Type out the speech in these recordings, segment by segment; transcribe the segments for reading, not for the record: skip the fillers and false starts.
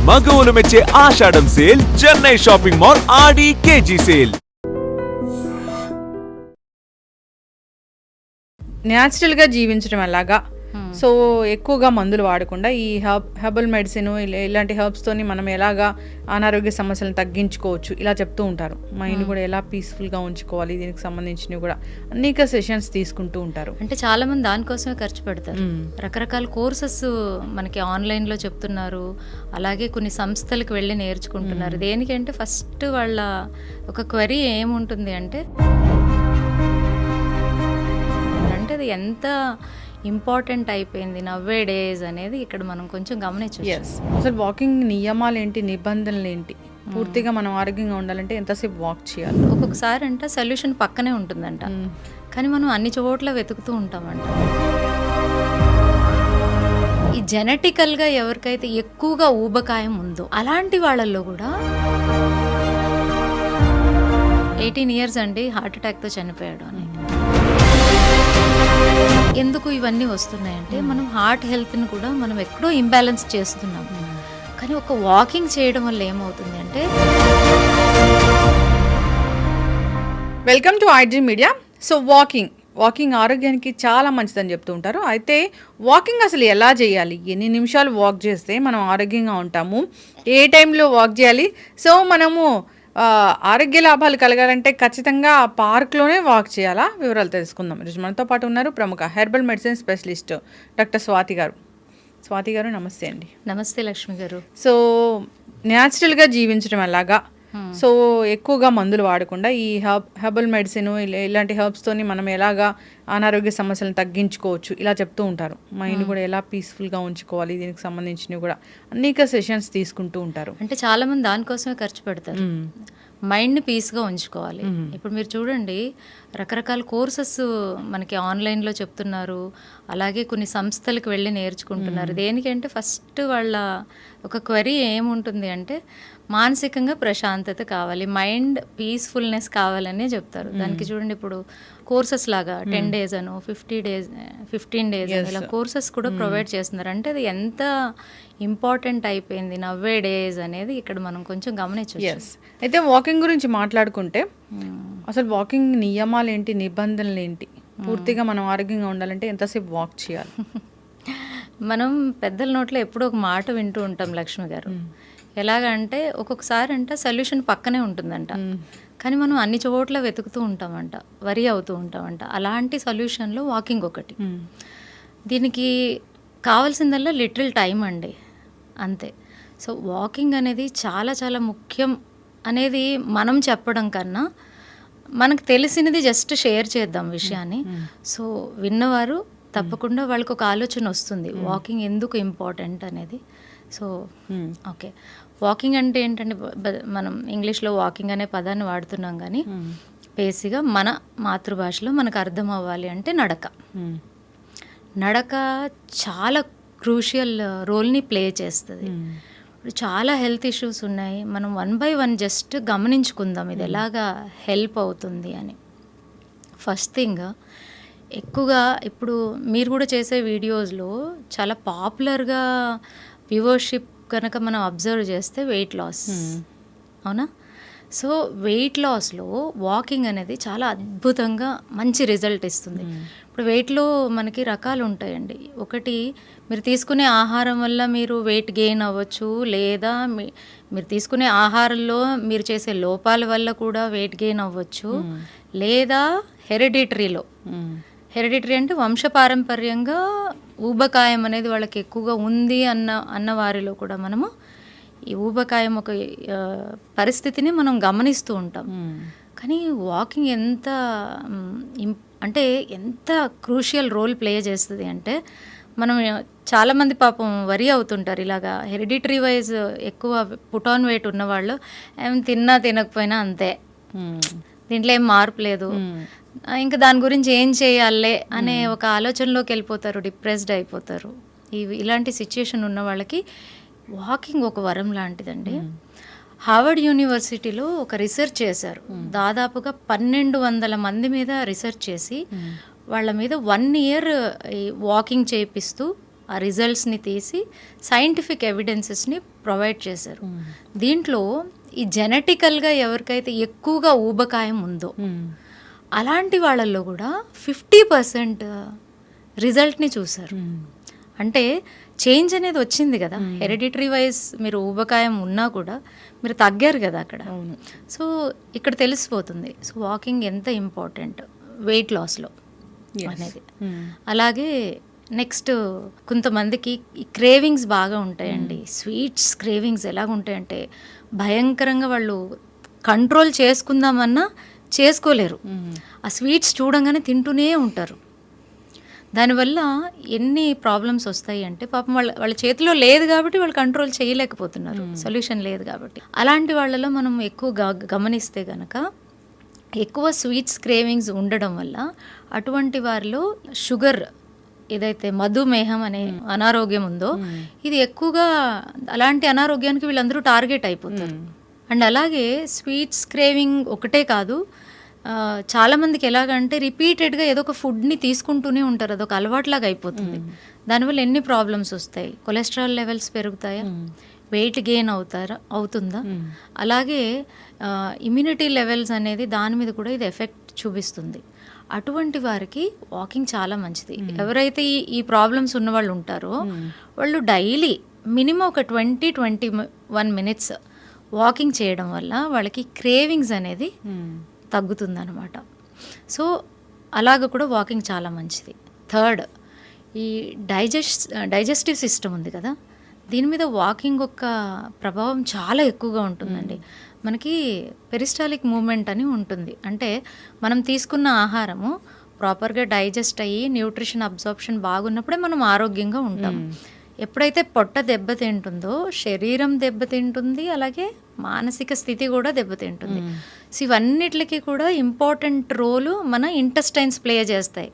మగవులు మెచ్చే ఆషాఢం sale Chennai shopping mall ఆడి KG sale. న్యాచురల్గా జీవించడం ఎలాగా, సో ఎక్కువగా మందులు వాడకుండా ఈ హెర్బల్ మెడిసిన్ ఇలాంటి హెర్బ్స్తోని మనం ఎలాగా అనారోగ్య సమస్యలను తగ్గించుకోవచ్చు ఇలా చెప్తూ ఉంటారు. మైండ్ కూడా ఎలా పీస్ఫుల్గా ఉంచుకోవాలి, దీనికి సంబంధించినవి కూడా అనేక సెషన్స్ తీసుకుంటూ ఉంటారు. అంటే చాలా మంది దానికోసమే ఖర్చు పెడతారు. రకరకాల కోర్సెస్ మనకి ఆన్లైన్లో చెప్తున్నారు, అలాగే కొన్ని సంస్థలకు వెళ్ళి నేర్చుకుంటున్నారు. దేనికంటే ఫస్ట్ వాళ్ళ ఒక క్వరీ ఏముంటుంది అంటే అది ఎంత ఇంపార్టెంట్ అయిపోయింది నవ్వే డేస్ అనేది ఇక్కడ మనం కొంచెం గమనించవచ్చు. అసలు వాకింగ్ నియమాలు ఏంటి, నిబంధనలు ఏంటి, పూర్తిగా మనం ఆరోగ్యంగా ఉండాలంటే ఎంతసేపు వాక్ చేయాలి? ఒక్కొక్కసారి అంట సొల్యూషన్ పక్కనే ఉంటుందంట, కానీ మనం అన్ని చోట్ల వెతుకుతూ ఉంటామంట. ఈ జెనెటికల్గా ఎవరికైతే ఎక్కువగా ఊబకాయం ఉందో అలాంటి వాళ్ళల్లో కూడా 18 years అండి హార్ట్ అటాక్తో చనిపోయాడు అని. ఎందుకు ఇవన్నీ వస్తున్నాయంటే మనం హార్ట్ హెల్త్ని కూడా మనం ఎక్కడో ఇంబ్యాలెన్స్ చేస్తున్నాం. కానీ ఒక వాకింగ్ చేయడం వల్ల ఏమవుతుంది అంటే, welcome to IG media. So walking ఆరోగ్యానికి చాలా మంచిదని చెప్తూ ఉంటారు. అయితే వాకింగ్ అసలు ఎలా చేయాలి, ఎన్ని నిమిషాలు వాక్ చేస్తే మనం ఆరోగ్యంగా ఉంటాము, ఏ టైంలో వాక్ చేయాలి, సో మనము ఆరోగ్య లాభాలు కలగాలంటే ఖచ్చితంగా పార్క్లోనే వాక్ చేయాలా, వివరాలు తెలుసుకుందాం. ఈరోజు మనతో పాటు ఉన్నారు ప్రముఖ herbal medicine specialist doctor Swathi గారు. నమస్తే అండి. నమస్తే లక్ష్మి గారు. సో న్యాచురల్గా జీవించడం ఎలాగా, సో ఎక్కువగా మందులు వాడకుండా ఈ హెర్బల్ మెడిసిన్ ఇలాంటి హెర్బ్స్తోని మనం ఎలాగా అనారోగ్య సమస్యలను తగ్గించుకోవచ్చు ఇలా చెప్తూ ఉంటారు. మైండ్ కూడా ఎలా పీస్ఫుల్గా ఉంచుకోవాలి, దీనికి సంబంధించినవి కూడా అనేక సెషన్స్ తీసుకుంటూ ఉంటారు. అంటే చాలా మంది దానికోసమే ఖర్చు పెడతారు, మైండ్ని పీస్గా ఉంచుకోవాలి. ఇప్పుడు మీరు చూడండి, రకరకాల కోర్సెస్ మనకి ఆన్లైన్లో చెప్తున్నారు, అలాగే కొన్ని సంస్థలకు వెళ్ళి నేర్చుకుంటున్నారు. దేనికంటే ఫస్ట్ వాళ్ళ ఒక క్వరీ ఏముంటుంది అంటే మానసికంగా ప్రశాంతత కావాలి, మైండ్ పీస్ఫుల్నెస్ కావాలనే చెప్తారు. దానికి చూడండి, ఇప్పుడు కోర్సెస్ లాగా 10 days అను 15 days ఇలా కోర్సెస్ కూడా ప్రొవైడ్ చేస్తున్నారు. అంటే అది ఎంత ఇంపార్టెంట్ అయిపోయింది నవ్వే డేస్ అనేది ఇక్కడ మనం కొంచెం గమనించవచ్చు. అయితే వాకింగ్ గురించి మాట్లాడుకుంటే అసలు వాకింగ్ నియమాలు ఏంటి, నిబంధనలు ఏంటి, పూర్తిగా మనం ఆరోగ్యంగా ఉండాలంటే ఎంతసేపు వాక్ చేయాలి? మనం పెద్దల నోట్లో ఎప్పుడూ ఒక మాట వింటూ ఉంటాం లక్ష్మి గారు. ఎలాగంటే ఒక్కొక్కసారి అంట సొల్యూషన్ పక్కనే ఉంటుందంట, కానీ మనం అన్ని చోట్ల వెతుకుతూ ఉంటామంట, వరి అవుతూ ఉంటామంట. అలాంటి సొల్యూషన్లో వాకింగ్ ఒకటి. దీనికి కావాల్సిందల్లా లిటిల్ టైం అండి, అంతే. సో వాకింగ్ అనేది చాలా చాలా ముఖ్యం అనేది మనం చెప్పడం కన్నా మనకు తెలిసినది జస్ట్ షేర్ చేద్దాం విషయాన్ని. సో విన్నవారు తప్పకుండా వాళ్ళకి ఒక ఆలోచన వస్తుంది వాకింగ్ ఎందుకు ఇంపార్టెంట్ అనేది. సో ఓకే, వాకింగ్ అంటే ఏంటంటే మనం ఇంగ్లీష్లో వాకింగ్ అనే పదాన్ని వాడుతున్నాం, కానీ బేసిక్గా మన మాతృభాషలో మనకు అర్థం అవ్వాలి అంటే నడక చాలా క్రూషియల్ రోల్ని ప్లే చేస్తుంది. ఇప్పుడు చాలా హెల్త్ ఇష్యూస్ ఉన్నాయి, మనం 1 by 1 జస్ట్ గమనించుకుందాం ఇది ఎలాగా హెల్ప్ అవుతుంది అని. ఫస్ట్ థింగ్, ఎక్కువగా ఇప్పుడు మీరు కూడా చేసే వీడియోస్లో చాలా పాపులర్గా వ్యూవర్షిప్ కనుక మనం అబ్జర్వ్ చేస్తే వెయిట్ లాస్, అవునా? సో వెయిట్ లాస్లో వాకింగ్ అనేది చాలా అద్భుతంగా మంచి రిజల్ట్ ఇస్తుంది. ఇప్పుడు వెయిట్లో మనకి రకాలు ఉంటాయండి. ఒకటి, మీరు తీసుకునే ఆహారం వల్ల మీరు వెయిట్ గెయిన్ అవ్వచ్చు, లేదా మీరు తీసుకునే ఆహారంలో మీరు చేసే లోపాల వల్ల కూడా వెయిట్ గెయిన్ అవ్వచ్చు, లేదా హెరిడిటరీ అంటే వంశపారంపర్యంగా ఊబకాయం అనేది వాళ్ళకి ఎక్కువగా ఉంది అన్న వారిలో కూడా మనము ఈ ఊబకాయం ఒక పరిస్థితిని మనం గమనిస్తూ ఉంటాం. కానీ వాకింగ్ ఎంత క్రూషియల్ రోల్ ప్లే చేస్తుంది అంటే, మనం చాలామంది పాపం వరి అవుతుంటారు ఇలాగా హెరిడిటరీ వైజ్ ఎక్కువ పుట్ ఆన్ వెయిట్ ఉన్నవాళ్ళు, ఏం తిన్నా తినకపోయినా అంతే, దీంట్లో ఏం మార్పు లేదు, ఇంకా దాని గురించి ఏం చేయాలే అనే ఒక ఆలోచనలోకి వెళ్ళిపోతారు, డిప్రెస్డ్ అయిపోతారు. ఇలాంటి సిచ్యుయేషన్ ఉన్న వాళ్ళకి వాకింగ్ ఒక వరం లాంటిదండి. హార్వర్డ్ యూనివర్సిటీలో ఒక రీసెర్చ్ చేశారు, దాదాపుగా 1200 మంది మీద రీసెర్చ్ చేసి వాళ్ళ మీద 1 year ఈ వాకింగ్ చేపిస్తూ ఆ రిజల్ట్స్ని తీసి సైంటిఫిక్ ఎవిడెన్సెస్ని ప్రొవైడ్ చేశారు. దీంట్లో ఈ జెనెటికల్గా ఎవరికైతే ఎక్కువగా ఊబకాయం ఉందో అలాంటి వాళ్ళల్లో కూడా 50% రిజల్ట్ని చూశారు. అంటే చేంజ్ అనేది వచ్చింది కదా, హెరిడిటరీ వైజ్ మీరు ఊబకాయం ఉన్నా కూడా మీరు తగ్గారు కదా అక్కడ. సో ఇక్కడ తెలిసిపోతుంది సో వాకింగ్ ఎంత ఇంపార్టెంట్ వెయిట్ లాస్లో అనేది. అలాగే నెక్స్ట్ కొంతమందికి ఈ క్రేవింగ్స్ బాగా ఉంటాయండి. స్వీట్స్ క్రేవింగ్స్ ఎలాగ ఉంటాయంటే భయంకరంగా వాళ్ళు కంట్రోల్ చేసుకుందామన్నా చేసుకోలేరు. ఆ స్వీట్స్ చూడంగానే తింటూనే ఉంటారు. దానివల్ల ఎన్ని ప్రాబ్లమ్స్ వస్తాయి అంటే పాపం వాళ్ళ చేతిలో లేదు కాబట్టి వాళ్ళు కంట్రోల్ చేయలేకపోతున్నారు, సొల్యూషన్ లేదు కాబట్టి. అలాంటి వాళ్ళలో మనం ఎక్కువ గమనిస్తే గనక ఎక్కువ స్వీట్స్ క్రేవింగ్స్ ఉండడం వల్ల అటువంటి వారిలో షుగర్ ఏదైతే మధుమేహం అనే అనారోగ్యం ఉందో ఇది ఎక్కువగా, అలాంటి అనారోగ్యానికి వీళ్ళందరూ టార్గెట్ అయిపోతారు. అండ్ అలాగే స్వీట్స్ క్రేవింగ్ ఒకటే కాదు, చాలామందికి ఎలాగంటే రిపీటెడ్గా ఏదో ఒక ఫుడ్ని తీసుకుంటూనే ఉంటారు, అదొక అలవాట్లాగా అయిపోతుంది. దానివల్ల ఎన్ని ప్రాబ్లమ్స్ వస్తాయి, కొలెస్ట్రాల్ లెవెల్స్ పెరుగుతాయా, వెయిట్ గెయిన్ అవుతుందా, అలాగే ఇమ్యూనిటీ లెవెల్స్ అనేది దాని మీద కూడా ఇది ఎఫెక్ట్ చూపిస్తుంది. అటువంటి వారికి వాకింగ్ చాలా మంచిది. ఎవరైతే ఈ ప్రాబ్లమ్స్ ఉన్న వాళ్ళు ఉంటారో వాళ్ళు డైలీ మినిమం ఒక 20-21 మినిట్స్ వాకింగ్ చేయడం వల్ల వాళ్ళకి క్రేవింగ్స్ అనేది తగ్గుతుందన్నమాట. సో అలాగ కూడా వాకింగ్ చాలా మంచిది. థర్డ్, ఈ డైజెస్టివ్ సిస్టమ్ ఉంది కదా, దీని మీద వాకింగ్ యొక్క ప్రభావం చాలా ఎక్కువగా ఉంటుందండి. మనకి పెరిస్టాలిక్ మూమెంట్ అని ఉంటుంది, అంటే మనం తీసుకున్న ఆహారము ప్రాపర్గా డైజెస్ట్ అయ్యి న్యూట్రిషన్ అబ్జార్ప్షన్ బాగున్నప్పుడే మనం ఆరోగ్యంగా ఉంటాం. ఎప్పుడైతే పొట్ట దెబ్బతింటుందో శరీరం దెబ్బతింటుంది, అలాగే మానసిక స్థితి కూడా దెబ్బతింటుంది. సో ఇవన్నిటికి కూడా ఇంపార్టెంట్ రోలు మన ఇంటెస్టైన్స్ ప్లే చేస్తాయి.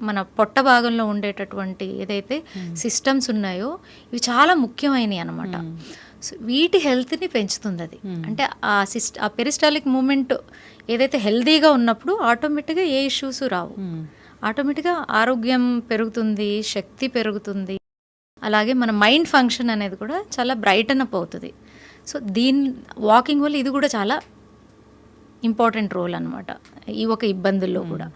మన పొట్ట భాగంలో ఉండేటటువంటి ఏదైతే సిస్టమ్స్ ఉన్నాయో ఇవి చాలా ముఖ్యమైనవి అనమాట. సో వీటి హెల్త్ని పెంచుతుంది అది. అంటే ఆ పెరిస్టాలిక్ మూమెంట్ ఏదైతే హెల్తీగా ఉన్నప్పుడు ఆటోమేటిక్గా ఏ ఇష్యూస్ రావు, ఆటోమేటిక్గా ఆరోగ్యం పెరుగుతుంది, శక్తి పెరుగుతుంది, అలాగే మన మైండ్ ఫంక్షన్ అనేది కూడా చాలా బ్రైటన్ అప్ అవుతుంది. సో వాకింగ్ వల్ల ఇది కూడా చాలా ఇంపార్టెంట్ రోల్ అనమాట ఈ ఒక ఇబ్బందుల్లో కూడా.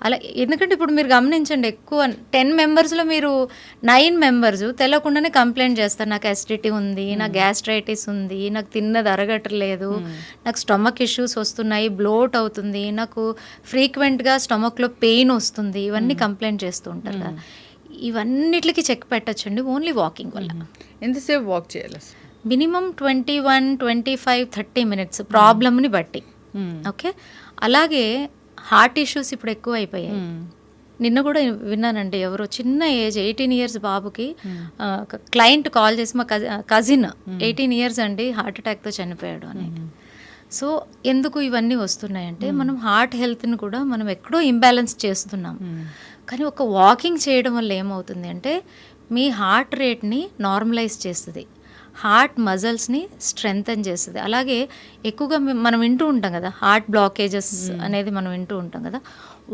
అలా ఎందుకంటే ఇప్పుడు మీరు గమనించండి, ఎక్కువ 10 మెంబర్స్లో మీరు 9 మెంబర్స్ తెలియకుండానే కంప్లైంట్ చేస్తారు, నాకు అసిడిటీ ఉంది, నాకు గ్యాస్ట్రైటిస్ ఉంది, నాకు తిన్నది అరగట్లేదు, నాకు స్టమక్ ఇష్యూస్ వస్తున్నాయి, బ్లోట్ అవుతుంది, నాకు ఫ్రీక్వెంట్గా స్టమక్లో పెయిన్ వస్తుంది, ఇవన్నీ కంప్లైంట్ చేస్తూ ఉంటారు కదా. ఇవన్నిటికి చెక్ పెట్టచ్చండి ఓన్లీ వాకింగ్ వల్ల. ఎంతసేపు వాక్ చేయాలి? మినిమం 21, 25, 30 మినిట్స్ ప్రాబ్లమ్ని బట్టి. ఓకే. అలాగే హార్ట్ ఇష్యూస్ ఇప్పుడు ఎక్కువ అయిపోయాయి. నిన్న కూడా విన్నానండి, ఎవరో చిన్న ఏజ్ 18 ఇయర్స్ బాబుకి క్లయింట్ కాల్ చేసి, మా కజిన్ 18 ఇయర్స్ అండి హార్ట్ అటాక్తో చనిపోయాడు అని. సో ఎందుకు ఇవన్నీ వస్తున్నాయంటే మనం హార్ట్ హెల్త్ని కూడా మనం ఎక్కడో ఇంబ్యాలెన్స్ చేస్తున్నాం. కానీ ఒక వాకింగ్ చేయడం వల్ల ఏమవుతుంది అంటే మీ హార్ట్ రేట్ని నార్మలైజ్ చేస్తుంది, హార్ట్ మజిల్స్ని స్ట్రెంగ్తన్ చేస్తుంది. అలాగే ఎక్కువగా మనం వింటూ ఉంటాం కదా హార్ట్ బ్లాకేజెస్ అనేది మనం వింటూ ఉంటాం కదా.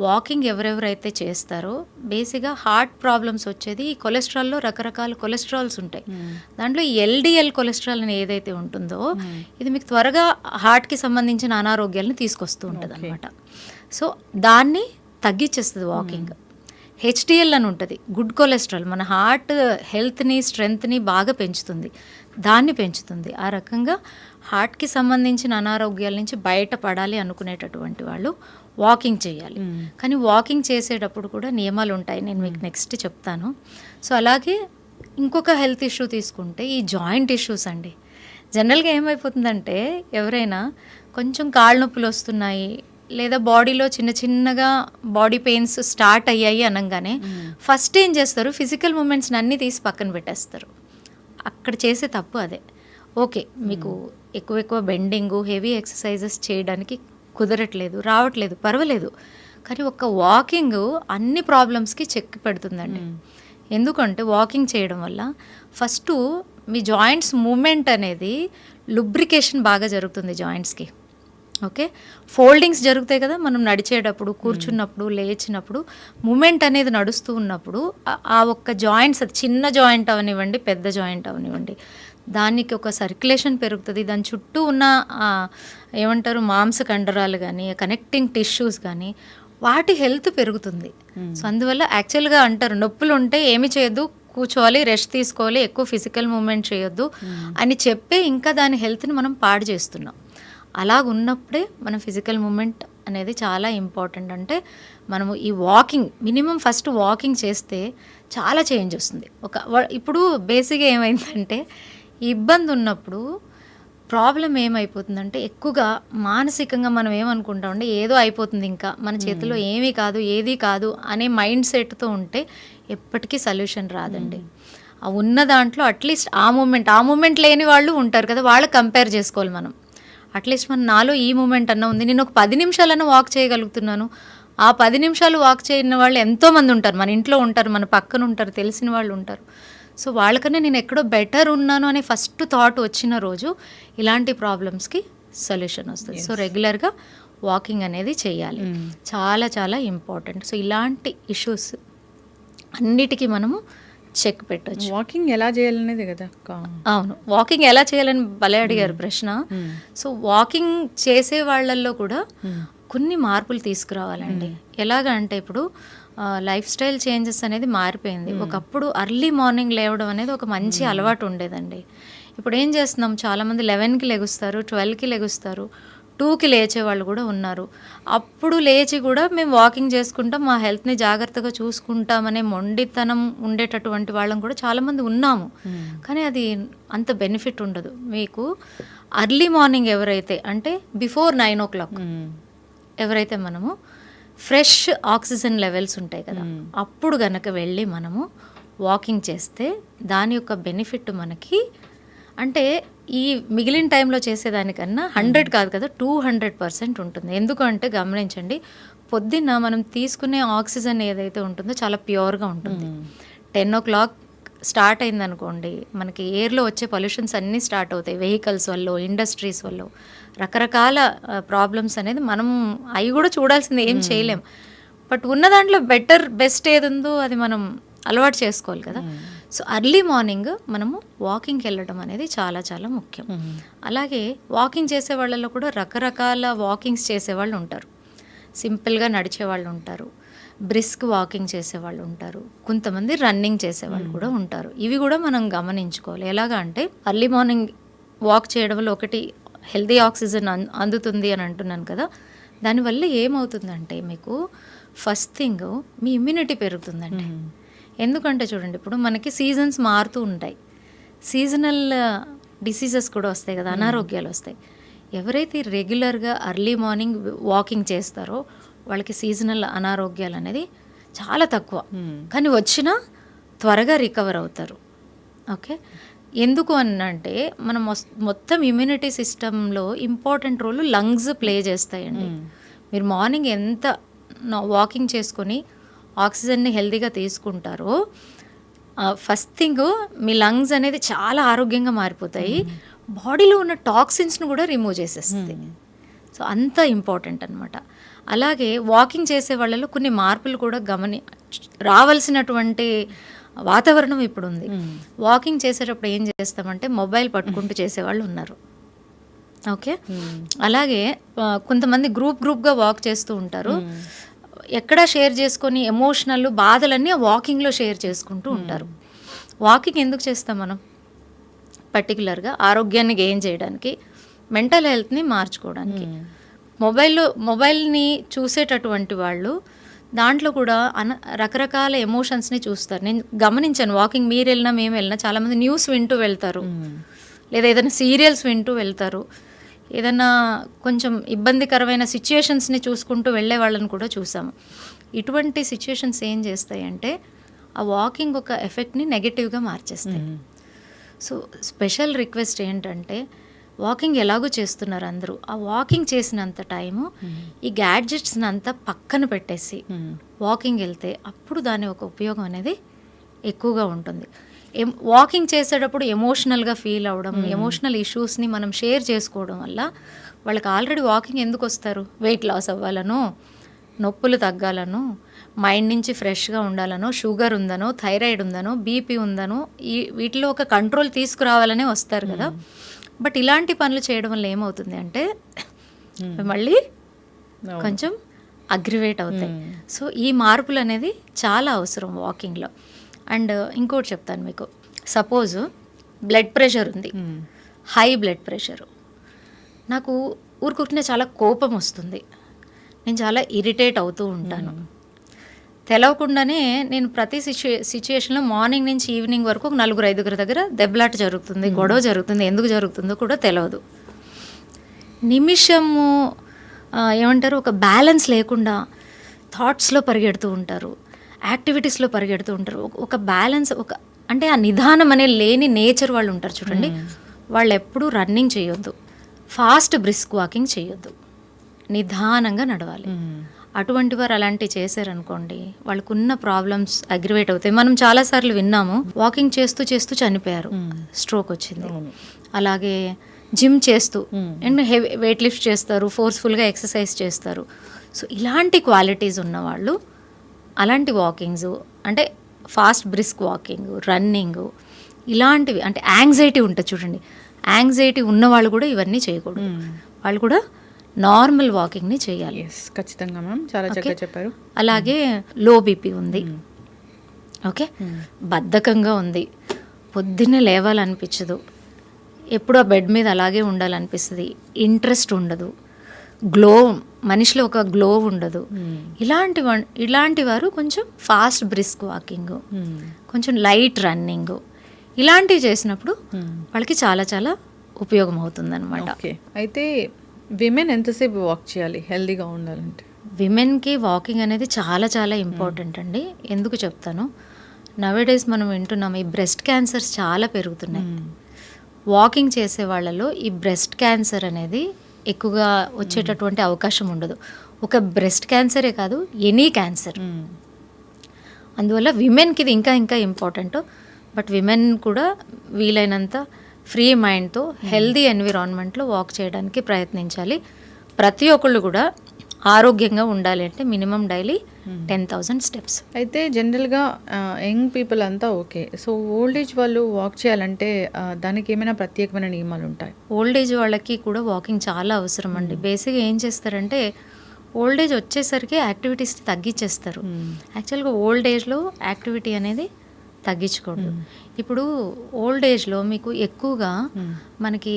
వాకింగ్ ఎవరెవరైతే చేస్తారో బేసిక్గా హార్ట్ ప్రాబ్లమ్స్ వచ్చేది ఈ కొలెస్ట్రాల్లో రకరకాల కొలెస్ట్రాల్స్ ఉంటాయి. దాంట్లో ఎల్డిఎల్ కొలెస్ట్రాల్ అని ఏదైతే ఉంటుందో ఇది మీకు త్వరగా హార్ట్కి సంబంధించిన అనారోగ్యాలను తీసుకొస్తూ ఉంటుంది అనమాట. సో దాన్ని తగ్గించేస్తుంది వాకింగ్. హెచ్డిఎల్ అని ఉంటుంది, గుడ్ కొలెస్ట్రాల్, మన హార్ట్ హెల్త్ని స్ట్రెంగ్త్ని బాగా పెంచుతుంది, దాన్ని పెంచుతుంది. ఆ రకంగా హార్ట్కి సంబంధించిన అనారోగ్యాల నుంచి బయటపడాలి అనుకునేటటువంటి వాళ్ళు వాకింగ్ చేయాలి. కానీ వాకింగ్ చేసేటప్పుడు కూడా నియమాలు ఉంటాయి, నేను మీకు నెక్స్ట్ చెప్తాను. సో అలాగే ఇంకొక హెల్త్ ఇష్యూ తీసుకుంటే ఈ జాయింట్ ఇష్యూస్ అండి. జనరల్గా ఏమైపోతుందంటే ఎవరైనా కొంచెం కాళ్ళ నొప్పులు వస్తున్నాయి లేదా బాడీలో చిన్న చిన్నగా బాడీ పెయిన్స్ స్టార్ట్ అయ్యాయి అనగానే ఫస్ట్ ఏం చేస్తారు, ఫిజికల్ మూమెంట్స్ని అన్నీ తీసి పక్కన పెట్టేస్తారు. అక్కడ చేసే తప్పు అదే. ఓకే, మీకు ఎక్కువ బెండింగు హెవీ ఎక్సర్సైజెస్ చేయడానికి కుదరట్లేదు, రావట్లేదు, పర్వాలేదు, కానీ ఒక వాకింగ్ అన్ని ప్రాబ్లమ్స్కి చెక్ పెడుతుందండి. ఎందుకంటే వాకింగ్ చేయడం వల్ల ఫస్ట్ మీ జాయింట్స్ మూమెంట్ అనేది లుబ్రికేషన్ బాగా జరుగుతుంది జాయింట్స్కి. ఓకే, ఫోల్డింగ్స్ జరుగుతాయి కదా మనం నడిచేటప్పుడు, కూర్చున్నప్పుడు, లేచినప్పుడు మూమెంట్ అనేది నడుస్తూ ఉన్నప్పుడు ఆ ఒక్క జాయింట్స్, అది చిన్న జాయింట్ అవనివ్వండి, పెద్ద జాయింట్ అవనివ్వండి, దానికి ఒక సర్క్యులేషన్ పెరుగుతుంది. దాని చుట్టూ ఉన్న ఏమంటారు మాంస కండరాలు కానీ, కనెక్టింగ్ టిష్యూస్ కానీ, వాటి హెల్త్ పెరుగుతుంది. సో అందువల్ల యాక్చువల్గా అంటారు నొప్పులు ఉంటే ఏమి చేయొద్దు, కూర్చోవాలి, రెస్ట్ తీసుకోవాలి, ఎక్కువ ఫిజికల్ మూమెంట్ చేయొద్దు అని చెప్పే ఇంకా దాని హెల్త్ని మనం పాడు చేస్తున్నాం. అలాగ ఉన్నప్పుడే మనం ఫిజికల్ మూమెంట్ అనేది చాలా ఇంపార్టెంట్. అంటే మనము ఈ వాకింగ్ మినిమం ఫస్ట్ వాకింగ్ చేస్తే చాలా చేంజ్ వస్తుంది. ఇప్పుడు బేసిక్గా ఏమైందంటే ఇబ్బంది ఉన్నప్పుడు ప్రాబ్లం ఏమైపోతుందంటే ఎక్కువగా మానసికంగా మనం ఏమనుకుంటామంటే ఏదో అయిపోతుంది, ఇంకా మన చేతిలో ఏమీ కాదు, ఏది కాదు అనే మైండ్ సెట్తో ఉంటే ఎప్పటికీ సొల్యూషన్ రాదండి. ఆ ఉన్న దాంట్లో అట్లీస్ట్ ఆ మూమెంట్ లేని వాళ్ళు ఉంటారు కదా, వాళ్ళు కంపేర్ చేసుకోవాలి మనం. అట్లీస్ట్ నాలో ఈ మూమెంట్ అన్న ఉంది, నేను ఒక 10 నిమిషాలన్నా వాక్ చేయగలుగుతున్నాను. ఆ 10 నిమిషాలు వాక్ చేయని వాళ్ళు ఎంతోమంది ఉంటారు, మన ఇంట్లో ఉంటారు, మన పక్కన ఉంటారు, తెలిసిన వాళ్ళు ఉంటారు. సో వాళ్ళకన్నా నేను ఎక్కడో బెటర్ ఉన్నాను అనే ఫస్ట్ థాట్ వచ్చిన రోజు ఇలాంటి ప్రాబ్లమ్స్కి సొల్యూషన్ వస్తుంది. సో రెగ్యులర్గా వాకింగ్ అనేది చేయాలి, చాలా చాలా ఇంపార్టెంట్. సో ఇలాంటి ఇష్యూస్ అన్నిటికీ మనము చెక్ పెట్టవచ్చు. వాకింగ్ ఎలా చేయాలనేది కదా. అవును, వాకింగ్ ఎలా చేయాలని భలే అడిగారు ప్రశ్న. సో వాకింగ్ చేసే వాళ్ళల్లో కూడా కొన్ని మార్పులు తీసుకురావాలండి. ఎలాగా అంటే ఇప్పుడు లైఫ్ స్టైల్ చేంజెస్ అనేది మారిపోయింది. ఒకప్పుడు అర్లీ మార్నింగ్ లేవడం అనేది ఒక మంచి అలవాటు ఉండేదండి. ఇప్పుడు ఏం చేస్తున్నాం, చాలామంది 11కి లెగుస్తారు, 12కి లెగుస్తారు, 2కి లేచే వాళ్ళు కూడా ఉన్నారు. అప్పుడు లేచి కూడా మేము వాకింగ్ చేసుకుంటాం, మా హెల్త్ని జాగ్రత్తగా చూసుకుంటామనే మొండితనం ఉండేటటువంటి వాళ్ళం కూడా చాలామంది ఉన్నాము. కానీ అది అంత బెనిఫిట్ ఉండదు. మీకు అర్లీ మార్నింగ్ ఎవరైతే అంటే బిఫోర్ 9 o'clock ఎవరైతే మనము ఫ్రెష్ ఆక్సిజన్ లెవెల్స్ ఉంటాయి కదా, అప్పుడు గనక వెళ్ళి మనము వాకింగ్ చేస్తే దాని యొక్క బెనిఫిట్ మనకి అంటే ఈ మిగిలిన టైంలో చేసేదానికన్నా 100 కాదు కదా 200% ఉంటుంది. ఎందుకంటే గమనించండి, పొద్దున్న మనం తీసుకునే ఆక్సిజన్ ఏదైతే ఉంటుందో చాలా ప్యూర్గా ఉంటుంది. 10 o'clock స్టార్ట్ అయిందనుకోండి, మనకి ఎయిర్లో వచ్చే పొల్యూషన్స్ అన్నీ స్టార్ట్ అవుతాయి, వెహికల్స్ వల్ల, ఇండస్ట్రీస్ వల్ల, రకరకాల ప్రాబ్లమ్స్ అనేది మనం అవి కూడా చూడాల్సింది, ఏం చేయలేం. బట్ ఉన్న దాంట్లో బెస్ట్ ఏది ఉందో అది మనం అలవాటు చేసుకోవాలి కదా. సో అర్లీ మార్నింగ్ మనము వాకింగ్కి వెళ్ళడం అనేది చాలా చాలా ముఖ్యం. అలాగే వాకింగ్ చేసే వాళ్ళలో కూడా రకరకాల వాకింగ్స్ చేసేవాళ్ళు ఉంటారు. సింపుల్గా నడిచేవాళ్ళు ఉంటారు, బ్రిస్క్ వాకింగ్ చేసేవాళ్ళు ఉంటారు, కొంతమంది రన్నింగ్ చేసేవాళ్ళు కూడా ఉంటారు. ఇవి కూడా మనం గమనించుకోవాలి. ఎలాగా అంటే అర్లీ మార్నింగ్ వాక్ చేయడం వల్ల ఒకటి హెల్దీ ఆక్సిజన్ అందుతుంది అని అంటున్నాను కదా, దానివల్ల ఏమవుతుందంటే మీకు ఫస్ట్ థింగ్ మీ ఇమ్యూనిటీ పెరుగుతుందండి. ఎందుకంటే చూడండి, ఇప్పుడు మనకి సీజన్స్ మారుతూ ఉంటాయి, సీజనల్ డిసీజెస్ కూడా వస్తాయి కదా, అనారోగ్యాలు వస్తాయి. ఎవరైతే రెగ్యులర్గా అర్లీ మార్నింగ్ వాకింగ్ చేస్తారో వాళ్ళకి సీజనల్ అనారోగ్యాలు అనేది చాలా తక్కువ, కానీ వచ్చినా త్వరగా రికవర్ అవుతారు. ఓకే, ఎందుకు అంటే మనం మొత్తం ఇమ్యూనిటీ సిస్టంలో ఇంపార్టెంట్ రోల్ లంగ్స్ ప్లే చేస్తాయండి. మీరు మార్నింగ్ ఎంత వాకింగ్ చేసుకొని ఆక్సిజన్ని హెల్తీగా తీసుకుంటారో ఫస్ట్ థింగ్ మీ లంగ్స్ అనేది చాలా ఆరోగ్యంగా మారిపోతాయి, బాడీలో ఉన్న టాక్సిన్స్ను కూడా రిమూవ్ చేసేస్తుంది. సో అంత ఇంపార్టెంట్ అనమాట. అలాగే వాకింగ్ చేసే వాళ్ళలో కొన్ని మార్పులు కూడా రావాల్సినటువంటి వాతావరణం ఇప్పుడు ఉంది. వాకింగ్ చేసేటప్పుడు ఏం చేస్తామంటే మొబైల్ పట్టుకుంటూ చేసేవాళ్ళు ఉన్నారు. ఓకే, అలాగే కొంతమంది గ్రూప్గా వాక్ చేస్తూ ఉంటారు, ఎక్కడ షేర్ చేసుకొని ఎమోషనల్ బాధలన్నీ వాకింగ్లో షేర్ చేసుకుంటూ ఉంటారు. వాకింగ్ ఎందుకు చేస్తాం మనం? పర్టికులర్గా ఆరోగ్యాన్ని గెయిన్ చేయడానికి, మెంటల్ హెల్త్ని మార్చుకోవడానికి. మొబైల్ని చూసేటటువంటి వాళ్ళు దాంట్లో కూడా రకరకాల ఎమోషన్స్ని చూస్తారు. నేను గమనించాను, వాకింగ్ మీరు వెళ్ళినా మేము వెళ్ళినా చాలామంది న్యూస్ వింటూ వెళ్తారు, లేదా ఏదైనా సీరియల్స్ వింటూ వెళ్తారు, ఏదైనా కొంచెం ఇబ్బందికరమైన సిచ్యుయేషన్స్ని చూసుకుంటూ వెళ్ళే వాళ్ళని కూడా చూసాము. ఇటువంటి సిచ్యుయేషన్స్ ఏం చేస్తాయంటే ఆ వాకింగ్ ఒక ఎఫెక్ట్ని నెగటివ్గా మార్చేస్తాయి. సో స్పెషల్ రిక్వెస్ట్ ఏంటంటే, వాకింగ్ ఎలాగో చేస్తున్నారు అందరూ, ఆ వాకింగ్ చేసినంత టైము ఈ గ్యాడ్జెట్స్ని అంతా పక్కన పెట్టేసి వాకింగ్ వెళ్తే అప్పుడు దాని ఒక ఉపయోగం అనేది ఎక్కువగా ఉంటుంది. వాకింగ్ చేసేటప్పుడు ఎమోషనల్గా ఫీల్ అవ్వడం, ఎమోషనల్ ఇష్యూస్ని మనం షేర్ చేసుకోవడం వల్ల వాళ్ళకి ఆల్రెడీ వాకింగ్ ఎందుకు వస్తారు? వెయిట్ లాస్ అవ్వాలనో, నొప్పులు తగ్గాలనో, మైండ్ నుంచి ఫ్రెష్గా ఉండాలనో, షుగర్ ఉందనో, థైరాయిడ్ ఉందనో, బీపీ ఉందనో, వీటిలో ఒక కంట్రోల్ తీసుకురావాలనే వస్తారు కదా. బట్ ఇలాంటి పనులు చేయడం వల్ల ఏమవుతుంది అంటే మళ్ళీ కొంచెం అగ్రివేట్ అవుతాయి. సో ఈ మార్పులు అనేది చాలా అవసరం వాకింగ్లో. అండ్ ఇంకోటి చెప్తాను మీకు, సపోజ్ బ్లడ్ ప్రెషర్ ఉంది, హై బ్లడ్ ప్రెషరు, నాకు ఊరుకుంటే చాలా కోపం వస్తుంది, నేను చాలా ఇరిటేట్ అవుతూ ఉంటాను. తెలవకుండానే నేను ప్రతి సిచ్యుయేషన్లో మార్నింగ్ నుంచి ఈవినింగ్ వరకు ఒక 4-5 దగ్గర దెబ్బలాట జరుగుతుంది, గొడవ జరుగుతుంది. ఎందుకు జరుగుతుందో కూడా తెలియదు. నిమిషము ఏమంటారు, ఒక బ్యాలెన్స్ లేకుండా థాట్స్లో పరిగెడుతూ ఉంటారు, యాక్టివిటీస్లో పరిగెడుతూ ఉంటారు. ఒక బ్యాలెన్స్, ఒక అంటే ఆ నిదానం అనే లేని నేచర్ వాళ్ళు ఉంటారు చూడండి. వాళ్ళు ఎప్పుడూ రన్నింగ్ చేయొద్దు, ఫాస్ట్ బ్రిస్క్ వాకింగ్ చేయొద్దు, నిదానంగా నడవాలి. అటువంటి వారు అలాంటివి చేశారనుకోండి, వాళ్ళకున్న ప్రాబ్లమ్స్ అగ్రివేట్ అవుతాయి. మనం చాలాసార్లు విన్నాము, వాకింగ్ చేస్తూ చేస్తూ చనిపోయారు, స్ట్రోక్ వచ్చింది. అలాగే జిమ్ చేస్తూ అండ్ హెవీ వెయిట్ లిఫ్ట్ చేస్తారు, ఫోర్స్ఫుల్గా ఎక్సర్సైజ్ చేస్తారు. సో ఇలాంటి క్వాలిటీస్ ఉన్నవాళ్ళు అలాంటి వాకింగ్స్, అంటే ఫాస్ట్ బ్రిస్క్ వాకింగ్, రన్నింగ్, ఇలాంటివి, అంటే యాంగ్జైటీ ఉంటుంది చూడండి, యాంగ్జైటీ ఉన్నవాళ్ళు కూడా ఇవన్నీ చేయకూడదు. వాళ్ళు కూడా నార్మల్ వాకింగ్ని చేయాలి. ఖచ్చితంగా మ్యామ్, చాలా చక్కగా చెప్పారు. అలాగే లో బీపీ ఉంది, ఓకే, బద్ధకంగా ఉంది, పొద్దున్నే లేవాలనిపించదు, ఎప్పుడు ఆ బెడ్ మీద అలాగే ఉండాలనిపిస్తుంది, ఇంట్రెస్ట్ ఉండదు, గ్లో, మనిషిలో ఒక గ్లో ఉండదు, ఇలాంటి వారు కొంచెం ఫాస్ట్ బ్రిస్క్ వాకింగ్, కొంచెం లైట్ రన్నింగ్, ఇలాంటివి చేసినప్పుడు వాళ్ళకి చాలా చాలా ఉపయోగం అవుతుంది అనమాట. ఓకే, అయితే విమెన్ ఎంతసేపు వాక్ చేయాలి హెల్దీగా ఉండాలంటే? విమెన్కి వాకింగ్ అనేది చాలా చాలా ఇంపార్టెంట్ అండి. ఎందుకు చెప్తాను, నవేడేస్ మనం వింటున్నాం ఈ బ్రెస్ట్ క్యాన్సర్స్ చాలా పెరుగుతున్నాయి. వాకింగ్ చేసే వాళ్ళలో ఈ బ్రెస్ట్ క్యాన్సర్ అనేది ఎక్కువగా వచ్చేటటువంటి అవకాశం ఉండదు. ఒక బ్రెస్ట్ క్యాన్సరే కాదు, ఎనీ క్యాన్సర్. అందువల్ల విమెన్కి ఇది ఇంకా ఇంకా ఇంపార్టెంట్. బట్ విమెన్ కూడా వీలైనంత ఫ్రీ మైండ్తో హెల్దీ ఎన్విరాన్మెంట్లో వాక్ చేయడానికి ప్రయత్నించాలి. ప్రతి ఒక్కళ్ళు కూడా ఆరోగ్యంగా ఉండాలి అంటే మినిమం డైలీ 10,000 స్టెప్స్. అయితే జనరల్గా యంగ్ పీపుల్ అంతా ఓకే, సో ఓల్డ్ ఏజ్ వాళ్ళు వాక్ చేయాలంటే దానికి ఏమైనా ప్రత్యేకమైన నియమాలు ఉంటాయి? ఓల్డ్ ఏజ్ వాళ్ళకి కూడా వాకింగ్ చాలా అవసరం అండి. బేసిక్గా ఏం చేస్తారంటే ఓల్డ్ ఏజ్ వచ్చేసరికి యాక్టివిటీస్ తగ్గించేస్తారు. యాక్చువల్గా ఓల్డ్ ఏజ్లో యాక్టివిటీ అనేది తగ్గించకూడదు. ఇప్పుడు ఓల్డ్ ఏజ్లో మీకు ఎక్కువగా మనకి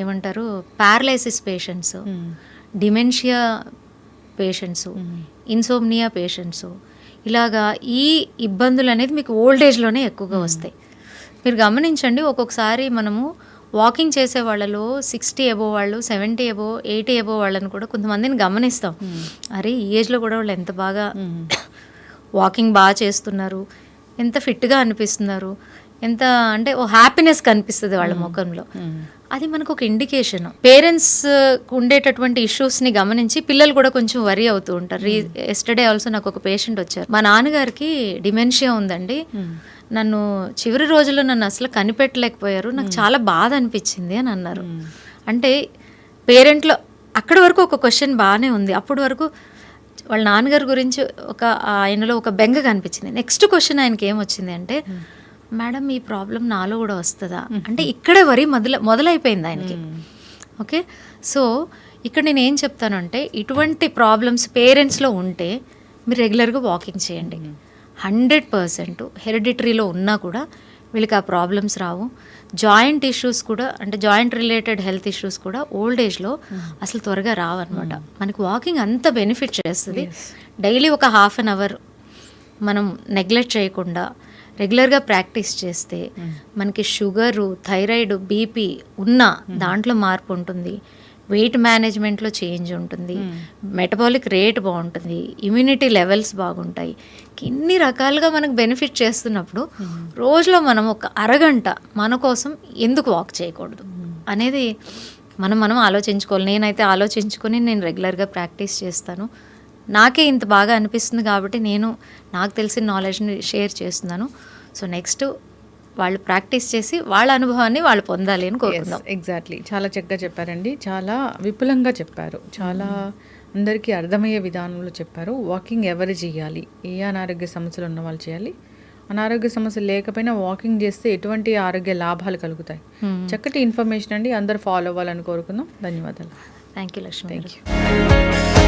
ఏమంటారు, paralysis patients, dementia patients, insomnia patients, ఇలాగా ఈ ఇబ్బందులు అనేది మీకు ఓల్డ్ ఏజ్లోనే ఎక్కువగా వస్తాయి. మీరు గమనించండి, ఒక్కొక్కసారి మనము వాకింగ్ చేసే వాళ్ళలో 60 అబోవ్ వాళ్ళు, 70 అబోవ్, 80 అబోవ్ వాళ్ళని కూడా కొంతమందిని గమనిస్తాం. అరే ఈ ఏజ్లో కూడా వాళ్ళు ఎంత బాగా వాకింగ్ బాగా చేస్తున్నారు, ఎంత ఫిట్గా అనిపిస్తున్నారు, ఎంత అంటే ఓ హ్యాపీనెస్ కనిపిస్తుంది వాళ్ళ ముఖంలో. అది మనకు ఒక ఇండికేషన్. పేరెంట్స్ ఉండేటటువంటి ఇష్యూస్ని గమనించి పిల్లలు కూడా కొంచెం వరీ అవుతూ ఉంటారు. ఎస్టర్డే ఆల్సో నాకు ఒక పేషెంట్ వచ్చారు, మా నాన్నగారికి డిమెన్షియా ఉందండి, నన్ను చివరి రోజుల్లో నన్ను అసలు కనిపెట్టలేకపోయారు, నాకు చాలా బాధ అనిపించింది అని అన్నారు. అంటే పేరెంట్లో అక్కడి వరకు ఒక క్వశ్చన్ బాగానే ఉంది, అప్పటి వరకు వాళ్ళ నాన్నగారి గురించి ఆయనలో ఒక బెంగ కనిపించింది. నెక్స్ట్ క్వశ్చన్ ఆయనకి ఏమొచ్చింది అంటే, మేడం ఈ ప్రాబ్లం నాలో కూడా వస్తుందా అంటే ఇక్కడే వరి మొదలైపోయింది ఆయనకి. ఓకే, సో ఇక్కడ నేను ఏం చెప్తానంటే, ఇటువంటి ప్రాబ్లమ్స్ పేరెంట్స్లో ఉంటే మీరు రెగ్యులర్గా వాకింగ్ చేయండి. 100% హెరిడిటరీలో ఉన్నా కూడా వీళ్ళకి ఆ ప్రాబ్లమ్స్ రావు. జాయింట్ ఇష్యూస్ కూడా, అంటే జాయింట్ రిలేటెడ్ హెల్త్ ఇష్యూస్ కూడా ఓల్డ్ ఏజ్లో అసలు త్వరగా రావన్నమాట. మనకి వాకింగ్ అంత బెనిఫిట్ చేస్తుంది. డైలీ ఒక ½ an hour మనం నెగ్లెక్ట్ చేయకుండా రెగ్యులర్గా ప్రాక్టీస్ చేస్తే మనకి షుగరు, థైరాయిడ్, బీపీ ఉన్న దాంట్లో మార్పు ఉంటుంది, వెయిట్ మేనేజ్మెంట్లో చేంజ్ ఉంటుంది, మెటబాలిక్ రేట్ బాగుంటుంది, ఇమ్యూనిటీ లెవెల్స్ బాగుంటాయి. ఇన్ని రకాలుగా మనకు బెనిఫిట్ చేస్తున్నప్పుడు రోజులో మనం ఒక అరగంట మన కోసం ఎందుకు వాక్ చేయకూడదు అనేది మనం ఆలోచించుకోవాలి. నేనైతే ఆలోచించుకొని నేను రెగ్యులర్గా ప్రాక్టీస్ చేస్తాను. నాకే ఇంత బాగా అనిపిస్తుంది కాబట్టి నేను నాకు తెలిసిన నాలెడ్జ్ని షేర్ చేస్తున్నాను. సో నెక్స్ట్ వాళ్ళు ప్రాక్టీస్ చేసి వాళ్ళ అనుభవాన్ని వాళ్ళు పొందాలి అని కోరుకుందాం. ఎగ్జాక్ట్లీ, చాలా చక్కగా చెప్పారండి. చాలా విపులంగా చెప్పారు, చాలా అందరికీ అర్థమయ్యే విధానంలో చెప్పారు. వాకింగ్ ఎవరు చేయాలి, ఏ అనారోగ్య సమస్యలు ఉన్న వాళ్ళు చేయాలి, అనారోగ్య సమస్యలు లేకపోయినా వాకింగ్ చేస్తే ఎటువంటి ఆరోగ్య లాభాలు కలుగుతాయి. చక్కటి ఇన్ఫర్మేషన్ అండి, అందరు ఫాలో అవ్వాలని కోరుకుందాం. ధన్యవాదాలు. Thank you Lakshmi. Thank you.